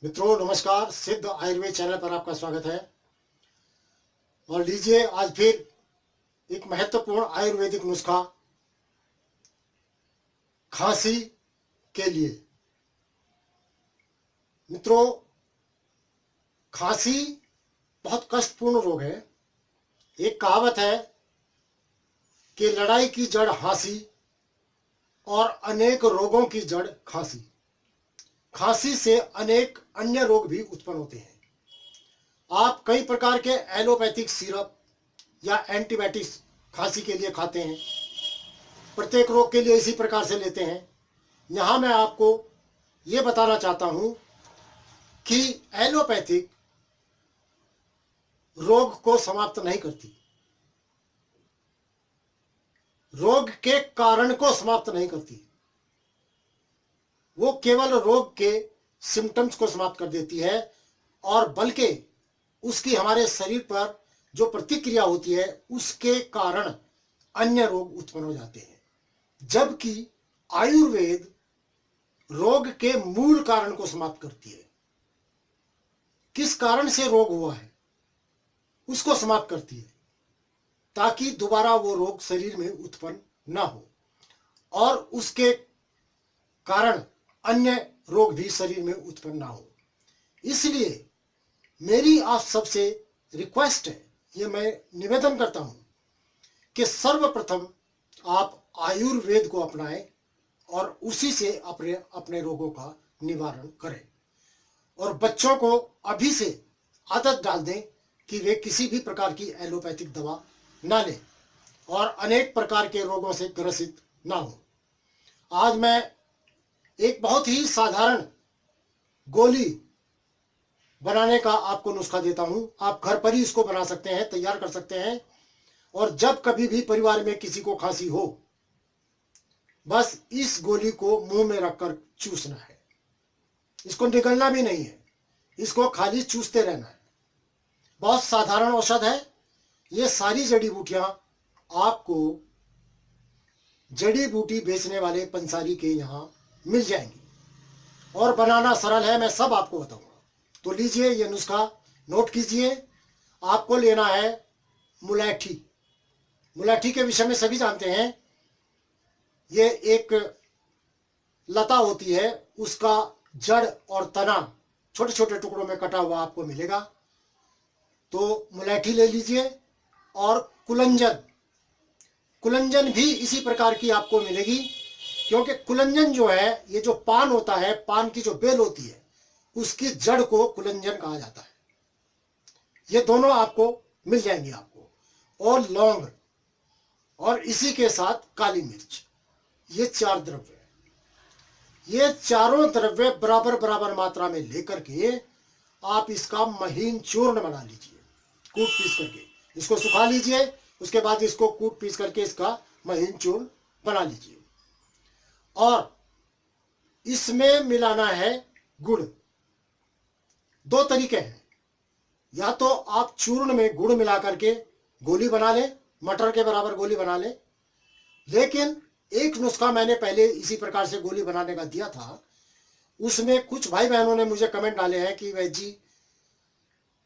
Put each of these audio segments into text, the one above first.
मित्रों नमस्कार। सिद्ध आयुर्वेद चैनल पर आपका स्वागत है। और लीजिए आज फिर एक महत्वपूर्ण आयुर्वेदिक नुस्खा खांसी के लिए। मित्रों, खांसी बहुत कष्टपूर्ण रोग है। एक कहावत है कि लड़ाई की जड़ हांसी और अनेक रोगों की जड़ खांसी। खांसी से अनेक अन्य रोग भी उत्पन्न होते हैं। आप कई प्रकार के एलोपैथिक सिरप या एंटीबायोटिक्स खांसी के लिए खाते हैं, प्रत्येक रोग के लिए इसी प्रकार से लेते हैं। यहाँ मैं आपको ये बताना चाहता हूँ कि एलोपैथिक रोग को समाप्त नहीं करती, रोग के कारण को समाप्त नहीं करती। वो केवल रोग के सिम्टम्स को समाप्त कर देती है और बल्कि उसकी हमारे शरीर पर जो प्रतिक्रिया होती है उसके कारण अन्य रोग उत्पन्न हो जाते हैं। जबकि आयुर्वेद रोग के मूल कारण को समाप्त करती है। किस कारण से रोग हुआ है उसको समाप्त करती है, ताकि दोबारा वो रोग शरीर में उत्पन्न ना हो और उसके कारण अन्य रोग भी शरीर में उत्पन्न ना हो। इसलिए मेरी आप सबसे रिक्वेस्ट है, ये मैं निवेदन करता हूं कि सर्वप्रथम आप आयुर्वेद को अपनाएं और उसी से अपने अपने रोगों का निवारण करें। और बच्चों को अभी से आदत डाल दें कि वे किसी भी प्रकार की एलोपैथिक दवा ना लें और अनेक प्रकार के रोगों से ग्रसित ना हो। आज मैं एक बहुत ही साधारण गोली बनाने का आपको नुस्खा देता हूं। आप घर पर ही इसको बना सकते हैं, तैयार कर सकते हैं। और जब कभी भी परिवार में किसी को खांसी हो, बस इस गोली को मुंह में रखकर चूसना है। इसको निगलना भी नहीं है, इसको खाली चूसते रहना है। बहुत साधारण औषध है। ये सारी जड़ी बूटियां आपको जड़ी बूटी बेचने वाले पंसारी के यहां मिल जाएंगी और बनाना सरल है, मैं सब आपको बताऊंगा। तो लीजिए ये नुस्खा नोट कीजिए। आपको लेना है मुलैठी। मुलैठी के विषय में सभी जानते हैं। ये एक लता होती है, उसका जड़ और तना छोटे छोटे टुकड़ों में कटा हुआ आपको मिलेगा। तो मुलैठी ले लीजिए। और कुलंजन, कुलंजन भी इसी प्रकार की आपको मिलेगी, क्योंकि कुलंजन जो है, ये जो पान होता है, पान की जो बेल होती है, उसकी जड़ को कुलंजन कहा जाता है। ये दोनों आपको मिल जाएंगे आपको। और लौंग और इसी के साथ काली मिर्च, ये 4 द्रव्य। ये चारों द्रव्य बराबर बराबर मात्रा में लेकर के आप इसका महीन चूर्ण बना लीजिए, कूट पीस करके। इसको सुखा लीजिए, उसके बाद इसको कूट पीस करके इसका महीन चूर्ण बना लीजिए। और इसमें मिलाना है गुड़। 2 तरीके हैं, या तो आप चूर्ण में गुड़ मिला करके गोली बना लें, मटर के बराबर गोली बना लें। लेकिन एक नुस्खा मैंने पहले इसी प्रकार से गोली बनाने का दिया था, उसमें कुछ भाई बहनों ने मुझे कमेंट डाले हैं कि वह जी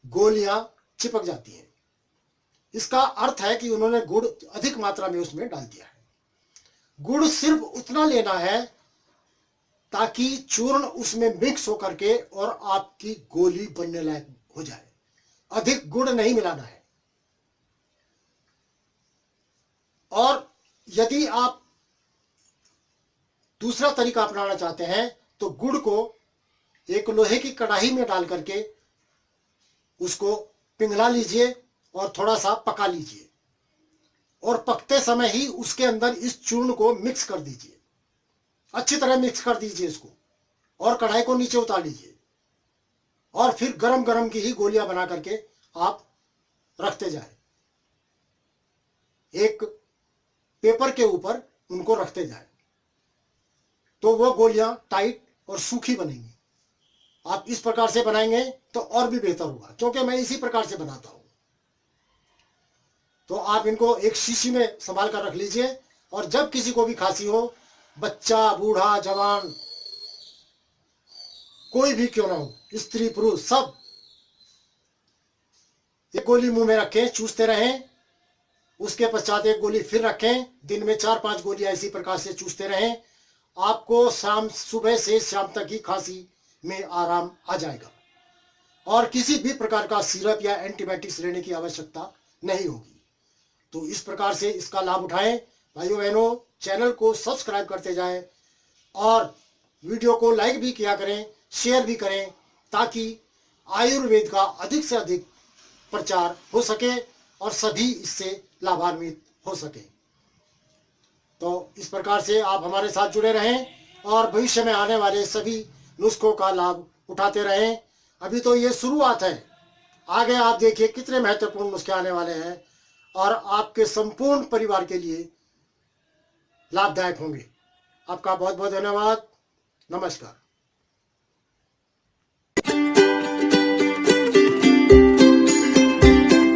गोलियां चिपक जाती हैं। इसका अर्थ है कि उन्होंने गुड़ अधिक मात्रा में उसमें डाल दिया है। गुड़ सिर्फ उतना लेना है ताकि चूर्ण उसमें मिक्स होकर के और आपकी गोली बनने लायक हो जाए। अधिक गुड़ नहीं मिलाना है। और यदि आप दूसरा तरीका अपनाना चाहते हैं तो गुड़ को एक लोहे की कढ़ाई में डाल करके उसको पिघला लीजिए और थोड़ा सा पका लीजिए। और पकते समय ही उसके अंदर इस चूर्ण को मिक्स कर दीजिए, अच्छी तरह मिक्स कर दीजिए इसको, और कढ़ाई को नीचे उतार लीजिए। और फिर गरम गरम की ही गोलियां बना करके आप रखते जाएं, एक पेपर के ऊपर उनको रखते जाएं। तो वो गोलियां टाइट और सूखी बनेंगी। आप इस प्रकार से बनाएंगे तो और भी बेहतर होगा, क्योंकि मैं इसी प्रकार से बनाता हूं। तो आप इनको एक शीशी में संभाल कर रख लीजिए। और जब किसी को भी खांसी हो, बच्चा, बूढ़ा, जवान, कोई भी क्यों ना हो, स्त्री पुरुष सब, एक गोली मुंह में रखें, चूसते रहें। उसके पश्चात एक गोली फिर रखें, दिन में 4-5 गोलियां इसी प्रकार से चूसते रहें। आपको सुबह से शाम तक ही खांसी में आराम आ जाएगा और किसी भी प्रकार का सिरप या एंटीबायोटिक्स लेने की आवश्यकता नहीं होगी। तो इस प्रकार से इसका लाभ उठाएं। भाइयों बहनों, चैनल को सब्सक्राइब करते जाएं और वीडियो को लाइक भी किया करें, शेयर भी करें, ताकि आयुर्वेद का अधिक से अधिक प्रचार हो सके और सभी इससे लाभान्वित हो सके। तो इस प्रकार से आप हमारे साथ जुड़े रहें और भविष्य में आने वाले सभी नुस्खों का लाभ उठाते रहें। अभी तो ये शुरुआत है, आगे आप देखिए कितने महत्वपूर्ण नुस्खे आने वाले हैं और आपके संपूर्ण परिवार के लिए लाभदायक होंगे। आपका बहुत बहुत धन्यवाद। नमस्कार।